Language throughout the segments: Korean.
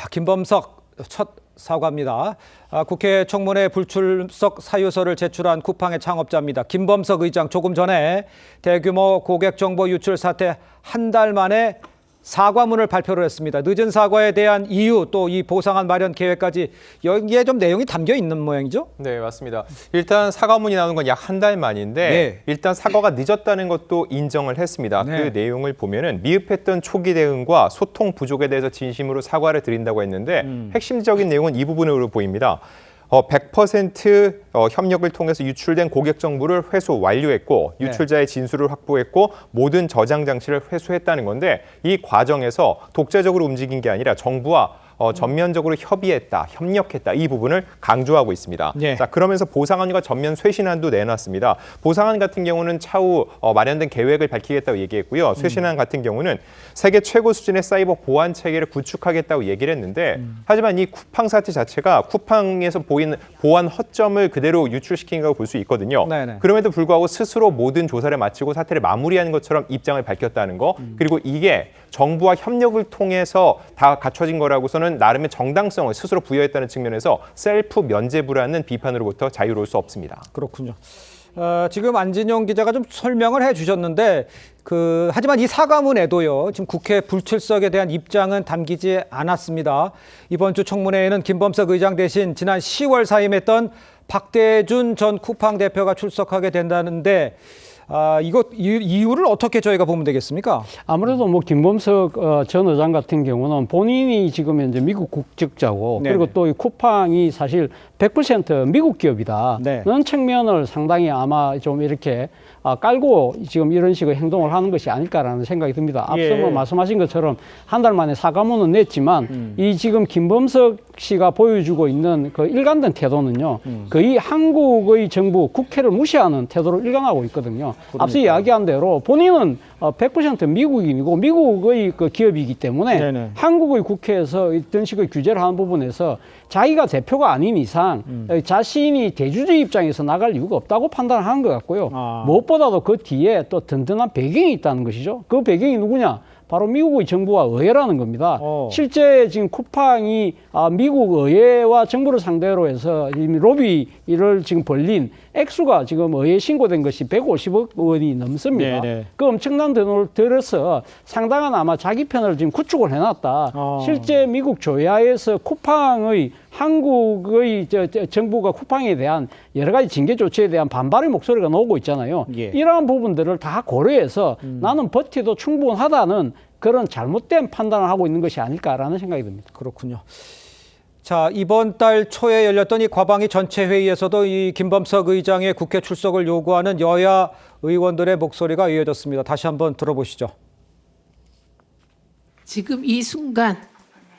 자, 김범석 첫 사과입니다. 국회 청문회 불출석 사유서를 제출한 쿠팡의 창업자입니다. 김범석 의장 조금 전에 대규모 고객 정보 유출 사태 한 달 만에 사과문을 발표를 했습니다. 늦은 사과에 대한 이유 또 이 보상안 마련 계획까지 여기에 좀 내용이 담겨 있는 모양이죠? 네, 맞습니다. 일단 사과문이 나오는 건 약 한 달 만인데 네. 일단 사과가 늦었다는 것도 인정을 했습니다. 네. 그 내용을 보면은 미흡했던 초기 대응과 소통 부족에 대해서 진심으로 사과를 드린다고 했는데 핵심적인 내용은 이 부분으로 보입니다. 100% 협력을 통해서 유출된 고객 정보를 회수 완료했고 유출자의 진술을 확보했고 모든 저장 장치를 회수했다는 건데 이 과정에서 독자적으로 움직인 게 아니라 정부와 전면적으로 협의했다, 협력했다 이 부분을 강조하고 있습니다. 네. 자, 그러면서 보상안과 전면 쇄신안도 내놨습니다. 보상안 같은 경우는 차후 마련된 계획을 밝히겠다고 얘기했고요. 쇄신안 같은 경우는 세계 최고 수준의 사이버 보안 체계를 구축하겠다고 얘기를 했는데 하지만 이 쿠팡 사태 자체가 쿠팡에서 보이는 보안 허점을 그대로 유출시킨 거라고 볼 수 있거든요. 네네. 그럼에도 불구하고 스스로 모든 조사를 마치고 사태를 마무리하는 것처럼 입장을 밝혔다는 거. 그리고 이게 정부와 협력을 통해서 다 갖춰진 거라고서는 나름의 정당성을 스스로 부여했다는 측면에서 셀프 면죄부라는 비판으로부터 자유로울 수 없습니다. 그렇군요. 지금 안진용 기자가 좀 설명을 해주셨는데 하지만 이 사과문에도요. 지금 국회 불출석에 대한 입장은 담기지 않았습니다. 이번 주 청문회에는 김범석 의장 대신 지난 10월 사임했던 박대준 전 쿠팡 대표가 출석하게 된다는데 이유를 어떻게 저희가 보면 되겠습니까? 아무래도 뭐 김범석 전 의장 같은 경우는 본인이 지금 현재 미국 국적자고 네네. 그리고 또 이 쿠팡이 사실 100% 미국 기업이다는 네. 측면을 상당히 아마 좀 이렇게 깔고 지금 이런 식의 행동을 하는 것이 아닐까라는 생각이 듭니다. 앞서 예. 뭐 말씀하신 것처럼 한 달 만에 사과문은 냈지만 이 지금 김범석 씨가 보여주고 있는 그 일관된 태도는요. 거의 한국의 정부 국회를 무시하는 태도를 일관하고 있거든요. 앞서 이야기한 대로 본인은 100% 미국인이고 미국의 그 기업이기 때문에 네네. 한국의 국회에서 이런 식의 규제를 하는 부분에서 자기가 대표가 아닌 이상 자신이 대주주 입장에서 나갈 이유가 없다고 판단을 하는 것 같고요. 무엇보다도 그 뒤에 또 든든한 배경이 있다는 것이죠. 그 배경이 누구냐? 바로 미국의 정부와 의회라는 겁니다. 실제 지금 쿠팡이 미국 의회와 정부를 상대로 해서 이미 로비를 지금 벌린 액수가 지금 의회에 신고된 것이 150억 원이 넘습니다. 네네. 그 엄청난 돈을 들어서 상당한 아마 자기 편을 지금 구축을 해놨다. 실제 미국 조야에서 쿠팡의 한국의 정부가 쿠팡에 대한 여러 가지 징계 조치에 대한 반발의 목소리가 나오고 있잖아요. 예. 이러한 부분들을 다 고려해서 나는 버티도 충분하다는 그런 잘못된 판단을 하고 있는 것이 아닐까라는 생각이 듭니다. 그렇군요. 자, 이번 달 초에 열렸던 이 과방위 전체 회의에서도 이 김범석 의장의 국회 출석을 요구하는 여야 의원들의 목소리가 이어졌습니다. 다시 한번 들어보시죠. 지금 이 순간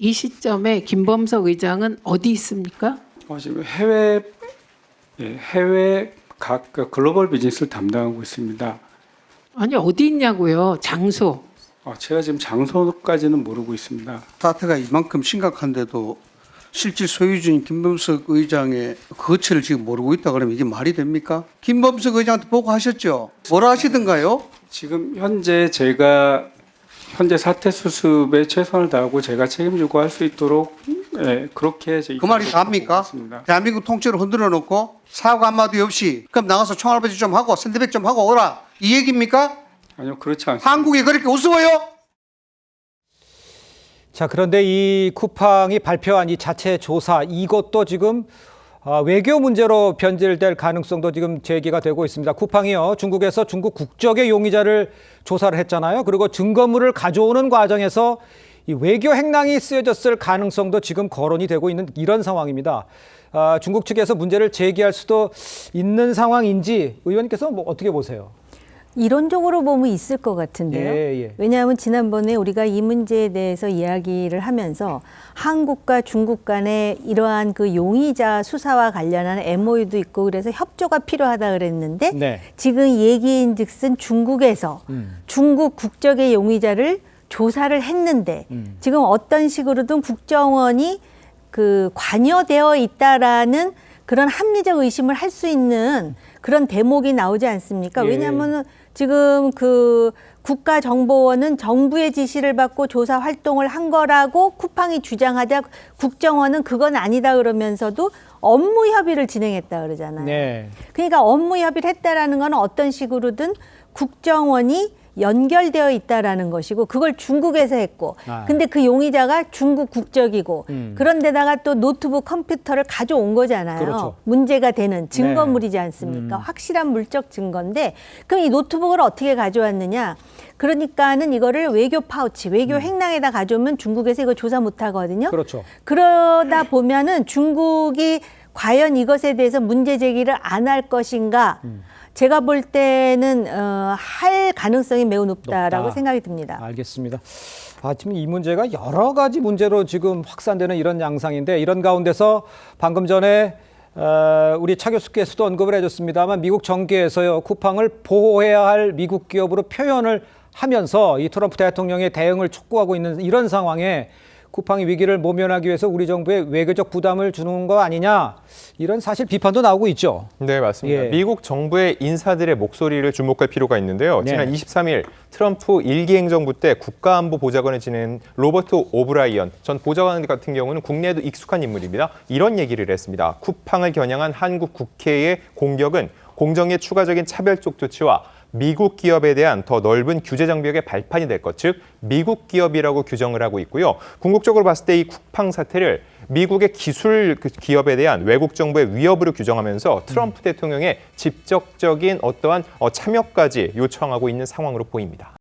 이 시점에 김범석 의장은 어디 있습니까? 지금 해외 각 글로벌 비즈니스를 담당하고 있습니다. 아니 어디 있냐고요? 장소. 제가 지금 장소까지는 모르고 있습니다. 사태가 이만큼 심각한데도 실질 소유주인 김범석 의장의 거취를 지금 모르고 있다 그러면 이게 말이 됩니까? 김범석 의장한테 보고하셨죠? 뭐라 하시던가요? 지금 제가 현재 사태 수습에 최선을 다하고 제가 책임지고 할 수 있도록 그렇게 그 말이 답니까? 있습니다. 대한민국 통째로 흔들어 놓고 사과 한마디 없이 그럼 나가서 총알바지 좀 하고 샌드백 좀 하고 오라 이 얘기입니까? 아니요, 그렇지 않습니다. 한국이 그렇게 우스워요? 자, 그런데 이 쿠팡이 발표한 이 자체 조사 이것도 지금 외교 문제로 변질될 가능성도 지금 제기가 되고 있습니다. 쿠팡이요, 중국에서 중국 국적의 용의자를 조사를 했잖아요. 그리고 증거물을 가져오는 과정에서 이 외교 행랑이 쓰여졌을 가능성도 지금 거론이 되고 있는 이런 상황입니다. 중국 측에서 문제를 제기할 수도 있는 상황인지 의원님께서 뭐 어떻게 보세요? 이론적으로 보면 있을 것 같은데요. 예. 왜냐하면 지난번에 우리가 이 문제에 대해서 이야기를 하면서 한국과 중국 간에 이러한 그 용의자 수사와 관련한 MOU도 있고 그래서 협조가 필요하다 그랬는데 네. 지금 얘기인즉슨 중국에서 중국 국적의 용의자를 조사를 했는데 지금 어떤 식으로든 국정원이 관여되어 있다라는 그런 합리적 의심을 할 수 있는 그런 대목이 나오지 않습니까? 예. 왜냐하면 지금 그 국가정보원은 정부의 지시를 받고 조사 활동을 한 거라고 쿠팡이 주장하자 국정원은 그건 아니다 그러면서도 업무 협의를 진행했다 그러잖아요. 네. 그러니까 업무 협의를 했다라는 건 어떤 식으로든 국정원이 연결되어 있다라는 것이고 그걸 중국에서 했고 근데 그 용의자가 중국 국적이고 그런데다가 또 노트북 컴퓨터를 가져온 거잖아요. 그렇죠. 문제가 되는 증거물이지 않습니까? 확실한 물적 증거인데 그럼 이 노트북을 어떻게 가져왔느냐? 그러니까는 이거를 외교 파우치, 외교 행랑에다 가져오면 중국에서 이거 조사 못 하거든요. 그렇죠. 그러다 보면은 중국이 과연 이것에 대해서 문제 제기를 안 할 것인가? 제가 볼 때는 할 가능성이 매우 높다라고 높다. 생각이 듭니다. 알겠습니다. 지금 이 문제가 여러 가지 문제로 지금 확산되는 이런 양상인데 이런 가운데서 방금 전에 우리 차 교수께서도 언급을 해줬습니다만 미국 정계에서요 쿠팡을 보호해야 할 미국 기업으로 표현을 하면서 이 트럼프 대통령의 대응을 촉구하고 있는 이런 상황에 쿠팡이 위기를 모면하기 위해서 우리 정부에 외교적 부담을 주는 거 아니냐 이런 사실 비판도 나오고 있죠. 네, 맞습니다. 예. 미국 정부의 인사들의 목소리를 주목할 필요가 있는데요. 네. 지난 23일 트럼프 1기 행정부 때 국가안보보좌관을 지낸 로버트 오브라이언 전 보좌관 같은 경우는 국내에도 익숙한 인물입니다. 이런 얘기를 했습니다. 쿠팡을 겨냥한 한국 국회의 공격은 공정의 추가적인 차별적 조치와 미국 기업에 대한 더 넓은 규제 장벽의 발판이 될 것, 즉 미국 기업이라고 규정을 하고 있고요. 궁극적으로 봤을 때 이 쿠팡 사태를 미국의 기술 기업에 대한 외국 정부의 위협으로 규정하면서 트럼프 대통령의 직접적인 어떠한 참여까지 요청하고 있는 상황으로 보입니다.